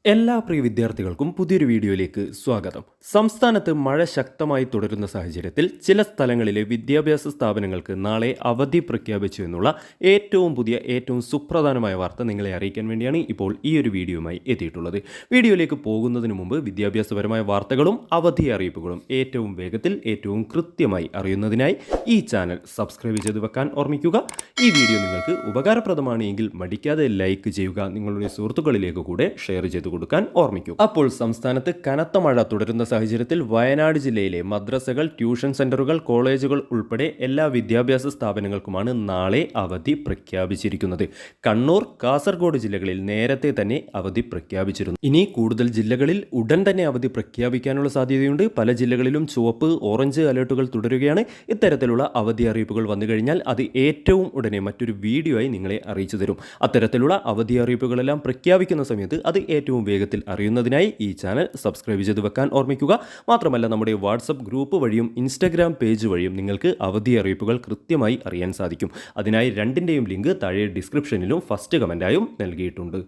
എല്ലാ പ്രിയ വിദ്യാർത്ഥികൾക്കും പുതിയൊരു വീഡിയോയിലേക്ക് സ്വാഗതം. സംസ്ഥാനത്ത് മഴ ശക്തമായി തുടരുന്ന സാഹചര്യത്തിൽ ചില സ്ഥലങ്ങളിലെ വിദ്യാഭ്യാസ സ്ഥാപനങ്ങൾക്ക് നാളെ അവധി പ്രഖ്യാപിച്ചു എന്നുള്ള ഏറ്റവും സുപ്രധാനമായ വാർത്ത നിങ്ങളെ അറിയിക്കാൻ വേണ്ടിയാണ് ഇപ്പോൾ ഈ ഒരു വീഡിയോയുമായി എത്തിയിട്ടുള്ളത്. വീഡിയോയിലേക്ക് പോകുന്നതിന് മുമ്പ് വിദ്യാഭ്യാസപരമായ വാർത്തകളും അവധി അറിയിപ്പുകളും ഏറ്റവും വേഗത്തിൽ ഏറ്റവും കൃത്യമായി അറിയുന്നതിനായി ഈ ചാനൽ സബ്സ്ക്രൈബ് ചെയ്ത് വെക്കാൻ ഓർമ്മിക്കുക. ഈ വീഡിയോ നിങ്ങൾക്ക് ഉപകാരപ്രദമാണ് എങ്കിൽ മടിക്കാതെ ലൈക്ക് ചെയ്യുക, നിങ്ങളുടെ സുഹൃത്തുക്കളിലേക്ക് കൂടെ ഷെയർ ചെയ്തു കൊടുക്കാൻ ഓർമ്മിക്കും. അപ്പോൾ സംസ്ഥാനത്ത് കനത്ത മഴ തുടരുന്ന സാഹചര്യത്തിൽ വയനാട് ജില്ലയിലെ മദ്രസകൾ, ട്യൂഷൻ സെന്ററുകൾ, കോളേജുകൾ ഉൾപ്പെടെ എല്ലാ വിദ്യാഭ്യാസ സ്ഥാപനങ്ങൾക്കുമാണ് നാളെ അവധി പ്രഖ്യാപിച്ചിരിക്കുന്നത്. കണ്ണൂർ, കാസർഗോഡ് ജില്ലകളിൽ നേരത്തെ തന്നെ അവധി പ്രഖ്യാപിച്ചിരുന്നു. ഇനി കൂടുതൽ ജില്ലകളിൽ ഉടൻ തന്നെ അവധി പ്രഖ്യാപിക്കാനുള്ള സാധ്യതയുണ്ട്. പല ജില്ലകളിലും ചുവപ്പ്, ഓറഞ്ച് അലേർട്ടുകൾ തുടരുകയാണ്. ഇത്തരത്തിലുള്ള അവധി അറിയിപ്പുകൾ വന്നു കഴിഞ്ഞാൽ അത് ഏറ്റവും ഉടനെ മറ്റൊരു വീഡിയോ ആയി നിങ്ങളെ അറിയിച്ചു തരും. അത്തരത്തിലുള്ള അവധി അറിയിപ്പുകളെല്ലാം പ്രഖ്യാപിക്കുന്ന സമയത്ത് അത് ഏറ്റവും വേഗത്തിൽ അറിയുന്നതിനായി ഈ ചാനൽ സബ്സ്ക്രൈബ് ചെയ്ത് വെക്കാൻ ഓർമ്മിക്കുക. മാത്രമല്ല നമ്മുടെ വാട്സപ്പ് ഗ്രൂപ്പ് വഴിയും ഇൻസ്റ്റഗ്രാം പേജ് വഴിയും നിങ്ങൾക്ക് അവധി അറിയിപ്പുകൾ കൃത്യമായി അറിയാൻ സാധിക്കും. അതിനായി രണ്ടിൻ്റെയും ലിങ്ക് താഴെ ഡിസ്ക്രിപ്ഷനിലും ഫസ്റ്റ് കമൻറ്റായും നൽകിയിട്ടുണ്ട്.